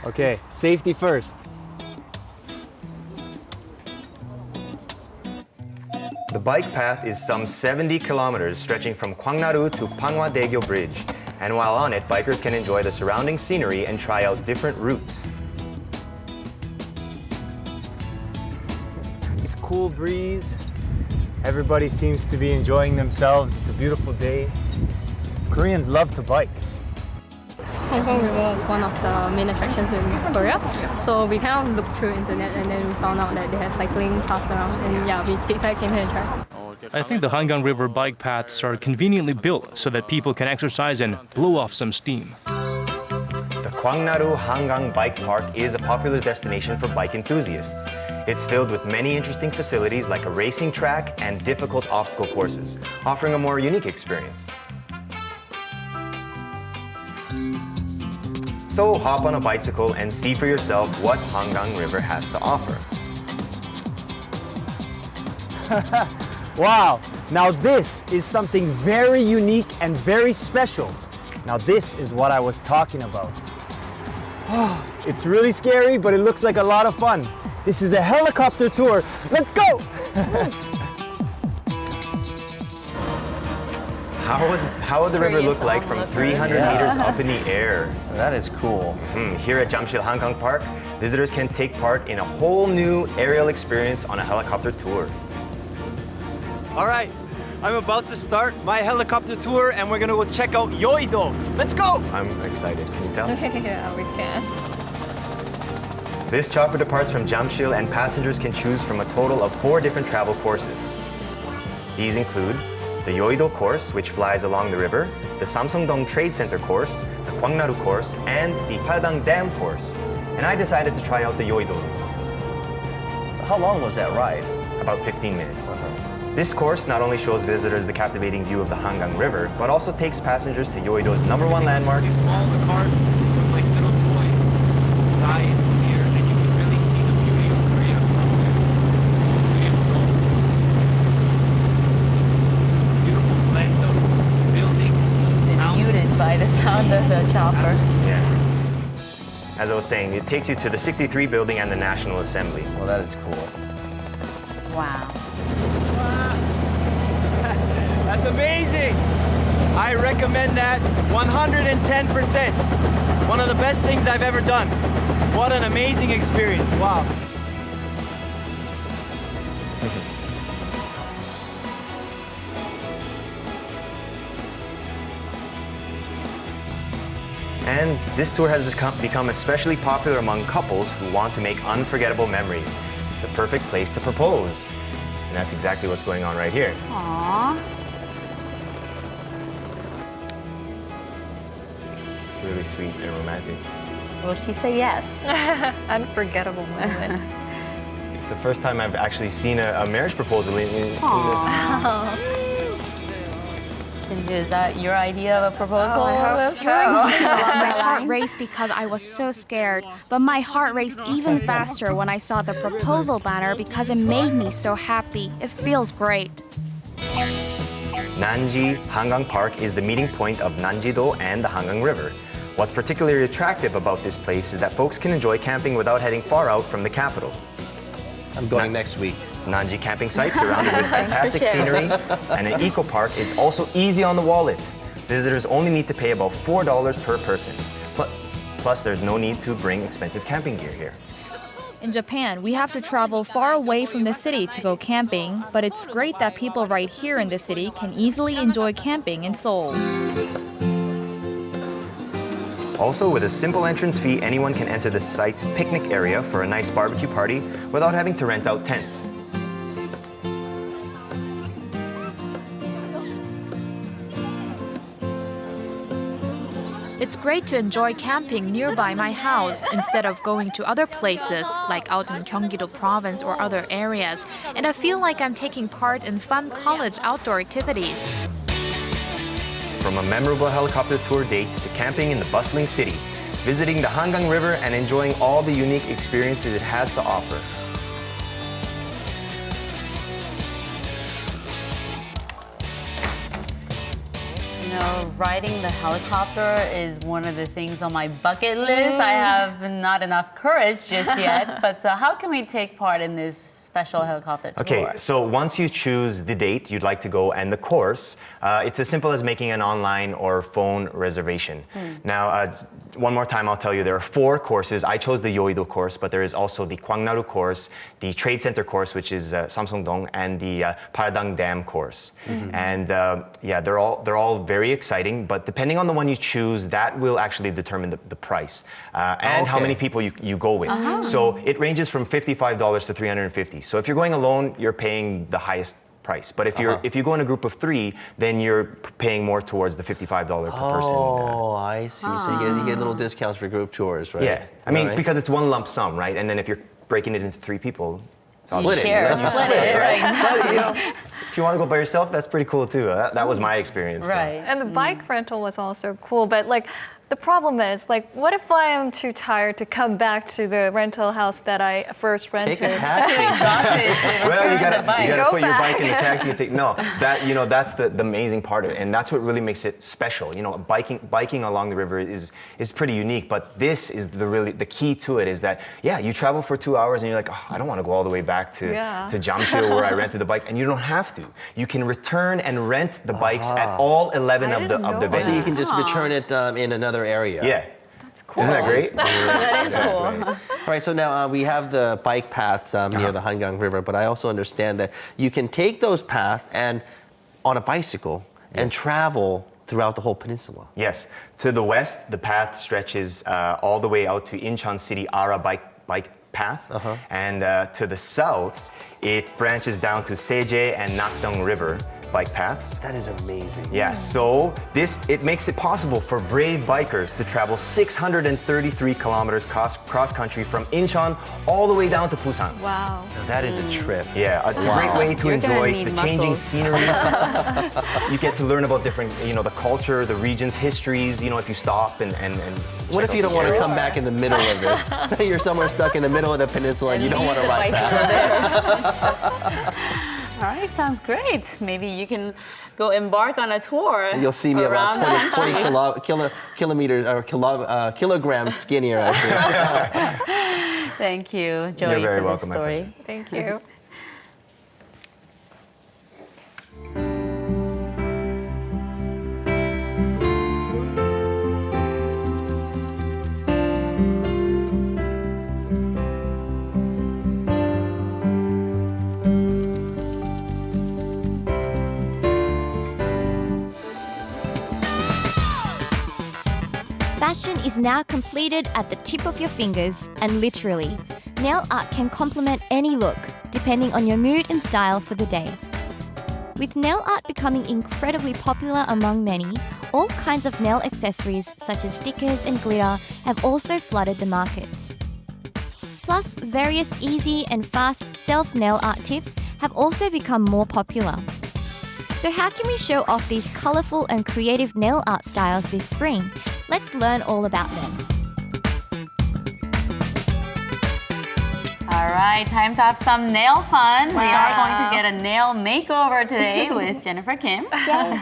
Okay, safety first. The bike path is some 70 kilometers stretching from Gwangnaru to Pangwadaegyo Bridge. And while on it, bikers can enjoy the surrounding scenery and try out different routes. It's cool breeze. Everybody seems to be enjoying themselves. It's a beautiful day. Koreans love to bike. Hangang River is one of the main attractions in Korea. So we kind of looked through internet and then we found out that they have cycling paths around. And yeah, we came here and tried. I think the Hangang River bike paths are conveniently built so that people can exercise and blow off some steam. The Gwangnaru Hangang Bike Park is a popular destination for bike enthusiasts. It's filled with many interesting facilities like a racing track and difficult obstacle courses, offering a more unique experience. So hop on a bicycle and see for yourself what Hangang River has to offer. Wow, now this is something very unique and very special. Now this is what I was talking about. Oh, it's really scary, but it looks like a lot of fun. This is a helicopter tour. Let's go! How would the river look like from 300 meters up in the air? That is cool. Here at Jamsil Hangang Park, visitors can take part in a whole new aerial experience on a helicopter tour. All right, I'm about to start my helicopter tour and we're gonna go check out Yeouido. Let's go! I'm excited, can you tell? Yeah, we can. This chopper departs from Jamsil and passengers can choose from a total of 4 different travel courses. These include the Yeouido course, which flies along the river, the Samsung-dong Trade Center course, the Gwangnaru course, and the Haredang Dam course. And I decided to try out the Yeouido route. So how long was that ride? About 15 minutes. This course not only shows visitors the captivating view of the Hangang River, but also takes passengers to Yeouido's #1 landmark. These small cars look like little toys. The sky is clear and you can really see the beauty of Korea from there. And Seoul. Just a beautiful blend of buildings. Muted by the sound of the chopper. Yeah. As I was saying, it takes you to the 63 building and the National Assembly. Well, that is cool. Wow. That's amazing. I recommend that 110%. One of the best things I've ever done. What an amazing experience. Wow. And this tour has become especially popular among couples who want to make unforgettable memories. It's the perfect place to propose. And that's exactly what's going on right here. Aww. It's really sweet and romantic. Will she say yes? Unforgettable moment. It's the first time I've actually seen a marriage proposal in Shinju, is that your idea of a proposal? My heart raced because I was so scared, but my heart raced even faster when I saw the proposal banner because it made me so happy. It feels great. Nanji Hangang Park is the meeting point of Nanji-do and the Hangang River. What's particularly attractive about this place is that folks can enjoy camping without heading far out from the capital. I'm going next week. Nanji camping site surrounded with fantastic scenery, and an eco park is also easy on the wallet. Visitors only need to pay about $4 per person. Plus, there's no need to bring expensive camping gear here. In Japan, we have to travel far away from the city to go camping, but it's great that people right here in the city can easily enjoy camping in Seoul. Also, with a simple entrance fee, anyone can enter the site's picnic area for a nice barbecue party without having to rent out tents. It's great to enjoy camping nearby my house instead of going to other places, like out in Gyeonggi-do province or other areas. And I feel like I'm taking part in fun college outdoor activities. From a memorable helicopter tour date to camping in the bustling city, visiting the Hangang River and enjoying all the unique experiences it has to offer. You know, riding the helicopter is one of the things on my bucket list. I have not enough courage just yet, but how can we take part in this special helicopter tour? Okay, so once you choose the date you'd like to go and the course, it's as simple as making an online or phone reservation. Now, one more time, I'll tell you there are 4 courses. I chose the Yeouido course, but there is also the Gwangnaru course, the Trade Center course, which is Samsung-dong, and the Haredang Dam course. And yeah, they're all very exciting, but depending on the one you choose, that will actually determine the price and how many people you go with. So it ranges from $55 to $350. So if you're going alone, you're paying the highest price. But if you go in a group of 3, then you're paying more towards the $55 per person. Oh, I see. So you get little discounts for group tours, right? Yeah. I mean, because it's one lump sum, right? And then if you're breaking it into 3 people, it's split it, right? But, you know, if you want to go by yourself, that's pretty cool too. That was my experience. Right. And the bike rental was also cool, but like, the problem is, like, what if I am too tired to come back to the rental house that I first rented? Take a taxi. Well, you gotta put your bike in the taxi and take. No, that's the amazing part of it, and that's what really makes it special. You know, biking along the river is pretty unique, but this is the key to it is that you travel for 2 hours and you're like, oh, I don't want to go all the way back to Jamsil where I rented the bike, and you don't have to. You can return and rent the bikes at all 11 of the venues. So you can just return it in another area. Yeah. That's cool. Isn't that great? That is cool. All right, so now we have the bike paths near the Hangang River, but I also understand that you can take those paths and on a bicycle and travel throughout the whole peninsula. Yes. To the west, the path stretches all the way out to Incheon City Ara bike path. And to the south, it branches down to Seje and Nakdong River bike paths. That is amazing. Yeah, so it makes it possible for brave bikers to travel 633 kilometers cross country from Incheon all the way down to Busan. Wow. Now that is a trip. Yeah, it's a great way to enjoy the changing sceneries. You get to learn about different, the culture, the regions, histories, if you stop and what if you don't want to come back in the middle of this? You're somewhere stuck in the middle of the peninsula and you don't want to ride back. All right, sounds great. Maybe you can go embark on a tour. You'll see me about 20 kilometers or kilograms skinnier, I think. Thank you, Joey, You're very for this welcome, story. Thank you. Fashion is now completed at the tip of your fingers, and literally, nail art can complement any look, depending on your mood and style for the day. With nail art becoming incredibly popular among many, all kinds of nail accessories such as stickers and glitter have also flooded the markets. Plus, various easy and fast self-nail art tips have also become more popular. So how can we show off these colourful and creative nail art styles this spring? Let's learn all about them. All right, time to have some nail fun. We are going to get a nail makeover today with Jennifer Kim. Yay.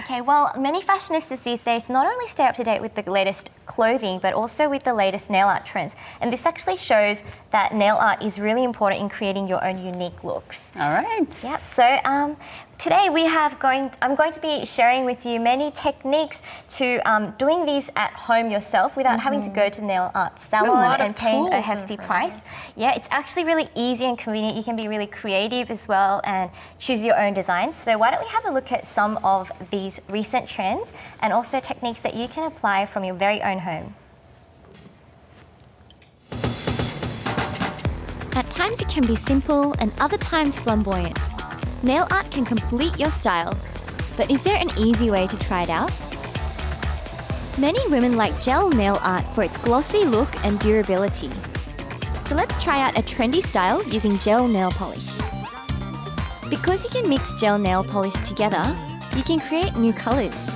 Okay, well, many fashionistas these days not only stay up to date with the latest clothing, but also with the latest nail art trends. And this actually shows that nail art is really important in creating your own unique looks. All right. Yep, so today I'm going to be sharing with you many techniques to doing these at home yourself without having to go to nail art salon and paying a hefty price. Yeah, it's actually really easy and convenient. You can be really creative as well and choose your own designs. So why don't we have a look at some of these recent trends and also techniques that you can apply from your very own home. At times it can be simple and other times flamboyant. Nail art can complete your style, but is there an easy way to try it out? Many women like gel nail art for its glossy look and durability. So let's try out a trendy style using gel nail polish. Because you can mix gel nail polish together, you can create new colors.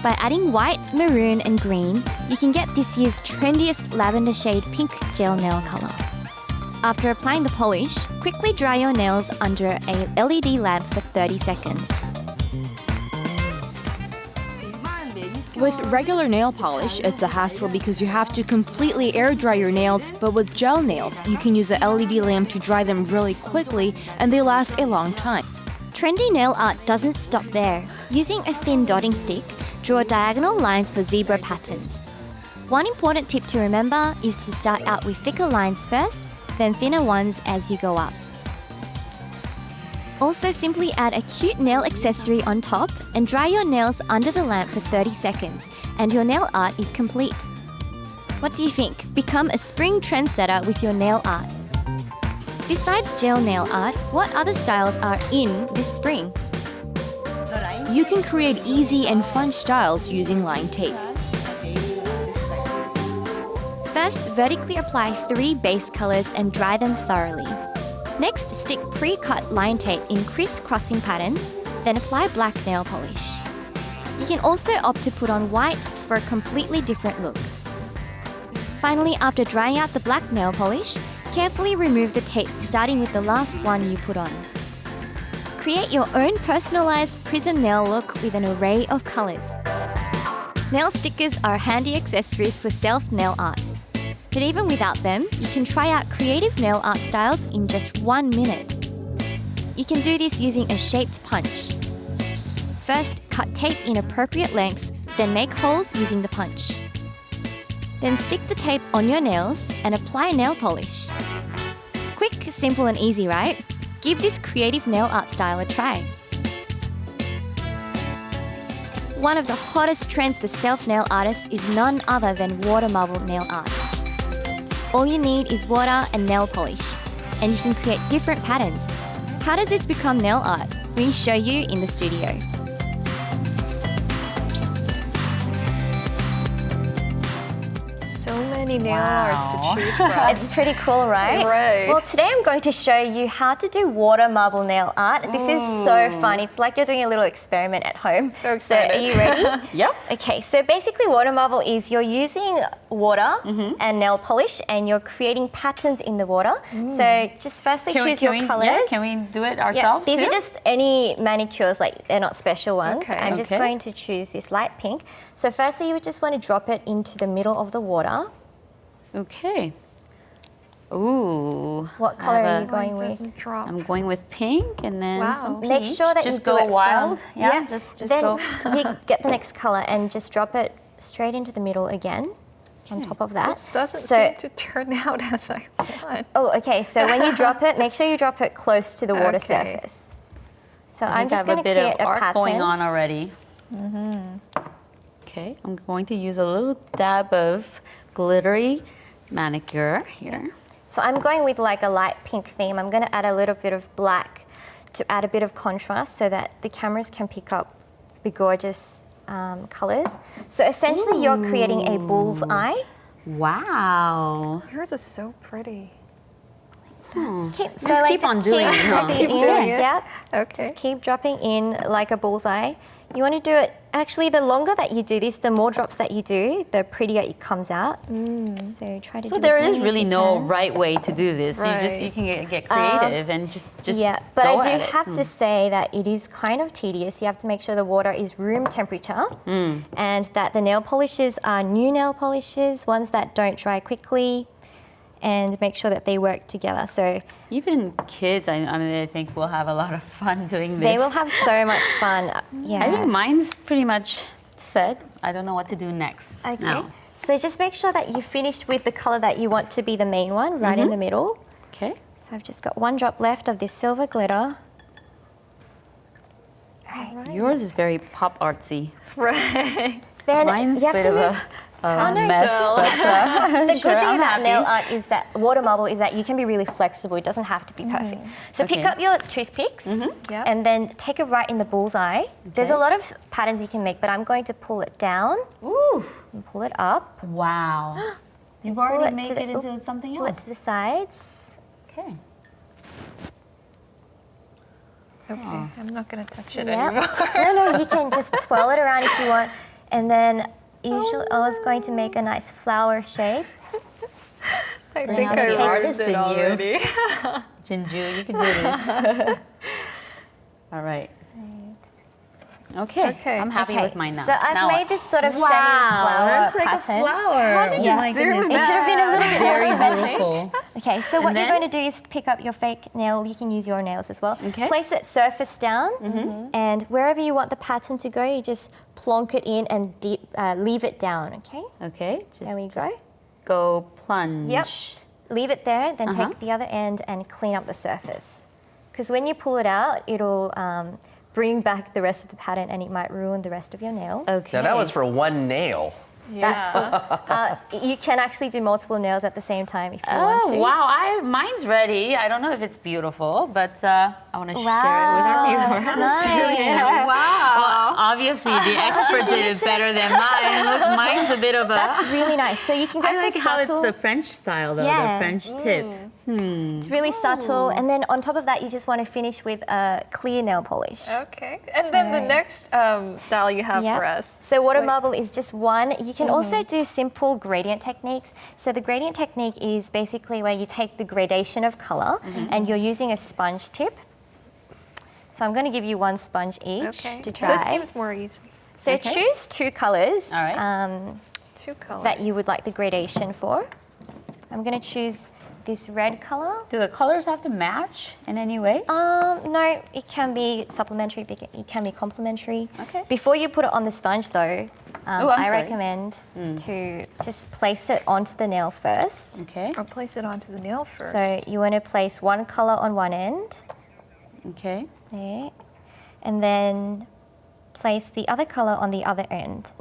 By adding white, maroon and green, you can get this year's trendiest lavender shade pink gel nail color. After applying the polish, quickly dry your nails under a LED lamp for 30 seconds. With regular nail polish, it's a hassle because you have to completely air dry your nails, but with gel nails, you can use a LED lamp to dry them really quickly and they last a long time. Trendy nail art doesn't stop there. Using a thin dotting stick, draw diagonal lines for zebra patterns. One important tip to remember is to start out with thicker lines first, then thinner ones as you go up. Also simply add a cute nail accessory on top and dry your nails under the lamp for 30 seconds and your nail art is complete. What do you think? Become a spring trendsetter with your nail art. Besides gel nail art, what other styles are in this spring? You can create easy and fun styles using line tape. First, vertically apply 3 base colors and dry them thoroughly. Next, stick pre-cut line tape in criss-crossing patterns, then apply black nail polish. You can also opt to put on white for a completely different look. Finally, after drying out the black nail polish, carefully remove the tape starting with the last one you put on. Create your own personalized prism nail look with an array of colors. Nail stickers are handy accessories for self-nail art. But even without them, you can try out creative nail art styles in just 1 minute. You can do this using a shaped punch. First, cut tape in appropriate lengths, then make holes using the punch. Then stick the tape on your nails and apply nail polish. Quick, simple and easy, right? Give this creative nail art style a try. One of the hottest trends for self-nail artists is none other than water marble nail art. All you need is water and nail polish, and you can create different patterns. How does this become nail art? We show you in the studio. So many nail arts to choose from. It's pretty cool, right? Right. Well, today I'm going to show you how to do water marble nail art. This is so fun. It's like you're doing a little experiment at home. So excited. So are you ready? Yep. Okay, so basically water marble is you're using water and nail polish and you're creating patterns in the water. So just firstly choose your colors. Yeah, can we do it ourselves These too? are just any manicures, like they're not special ones. Okay. I'm just going to choose this light pink. So firstly you would just want to drop it into the middle of the water. Okay. Ooh. What color are you going with? I'm going with pink and then some peach. Make sure that just you do go it wild. From, Yeah, just then go. you get the next color and just drop it straight into the middle again. On top of that. This doesn't seem to turn out as I thought. Oh, okay. So when you drop it, make sure you drop it close to the water surface. So I'm just going to create a art pattern. going on already. Okay, I'm going to use a little dab of glittery manicure here. So I'm going with like a light pink theme. I'm going to add a little bit of black to add a bit of contrast so that the cameras can pick up the gorgeous colors. So essentially you're creating a bull's eye. Wow. Yours is so pretty. Keep on doing it, huh? Keep doing it. Yeah. Okay. Just keep dropping in like a bullseye. You want to do it, actually the longer that you do this, the more drops that you do, the prettier it comes out. So try to do there as many is as really you no can. right way to do this. You can get creative and just yeah, but go I do at it. have to say that it is kind of tedious. You have to make sure the water is room temperature and that the nail polishes are new nail polishes, ones that don't dry quickly, and make sure that they work together. So even kids, I think will have a lot of fun doing this. they will have so much fun. Yeah. I think mine's pretty much set. I don't know what to do next. Okay. Now. So just make sure that you finished with the color that you want to be the main one, right in the middle. Okay. So I've just got one drop left of this silver glitter. Right. Yours is very pop artsy. Right. Then Mine's you have a to bit of move. a mess, but The good sure, thing I'm about happy. nail art is that water marble is that you can be really flexible. It doesn't have to be perfect. So pick Okay. up your toothpicks and then take it right in the bullseye. There's a lot of patterns you can make, but I'm going to pull it down. Ooh. And pull it up. Wow. You've Pull already it made to the- it into something Pull it else. to the sides. Okay. Okay, I'm not going to touch it Yeah. anymore. No, you can just twirl it around if you want. And then usually I was going to make a nice flower shape. I Bring think out I the learned artist it in you. already. Jinju, you can do this. All right. Okay. I'm happy with mine now. So I've Now made what? this sort of Wow, semi-flower that's like pattern. a flower. How did Oh you my do goodness. It should have been a little bit more Very symmetric. beautiful. Okay, so And what then? you're going to do is pick up your fake nail. You can use your nails as well. Okay. Place it surface down, and wherever you want the pattern to go, you just plonk it in and leave it down, okay? Okay. There we go. Go plunge. Yep. Leave it there, then take the other end and clean up the surface. Because when you pull it out, it'll bring back the rest of the pattern and it might ruin the rest of your nail. Okay. Now that was for one nail. That's you can actually do multiple nails at the same time if you want to. Oh, wow. Mine's ready. I don't know if it's beautiful, but I want to share it with our viewers. That's nice. Well, obviously, the expert did it better than mine. Look, mine's a bit of a... That's really nice. So you can go I for like how it's subtle. the French style, though, Yeah. the French tip. It's really subtle. And then on top of that, you just want to finish with a clear nail polish. Okay, and then the next style you have for us. So water marble is just one. You can also do simple gradient techniques. So the gradient technique is basically where you take the gradation of color and you're using a sponge tip. So I'm going to give you one sponge each to try. This seems more easy. So choose two colors All right. Two colors. that you would like the gradation for. I'm going to choose this red color. Do the colors have to match in any way? No, it can be supplementary, it can be complementary. Okay. Before you put it on the sponge though, I'm I sorry. recommend to just place it onto the nail first. Okay. Or place it onto the nail first. So you want to place one color on one end, Okay. there, and then place the other color on the other end.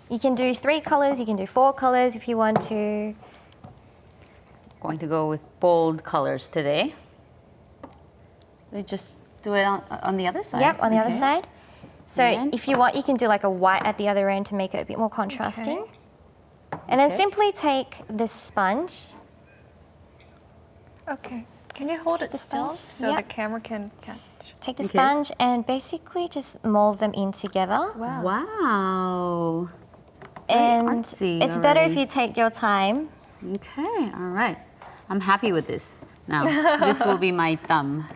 You can do 3 colors, you can do 4 colors if you want to. Going to go with bold colors today. We just do it on the other side. Yep, on the other Okay. side. So And if you want, you can do like a white at the other end to make it a bit more contrasting. And then simply take this sponge. Okay. Can you hold it the still sponge? so Yep. the camera can catch? Take the sponge and basically just mold them in together. Wow. And artsy it's better if already. you take your time. Okay, all right. I'm happy with this. Now, this will be my thumb,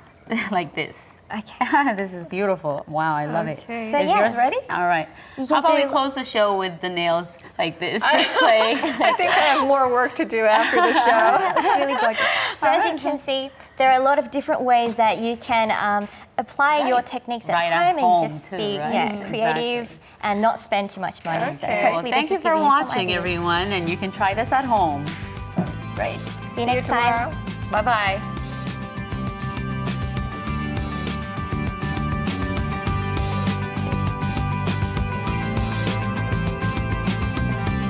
like this. Okay. This is beautiful. Wow, I love it. So Is yeah. yours ready? All right. You How can about we do- close the show with the nails like this display? I think I have more work to do after the show. It's really gorgeous. So as you can see, there are a lot of different ways that you can apply your techniques at Right at home home and just too, be right? creative and not spend too much money. So Okay, well, hopefully thank this you has for given you some watching, ideas. everyone, and you can try this at home. Great. See you next time. Bye-bye.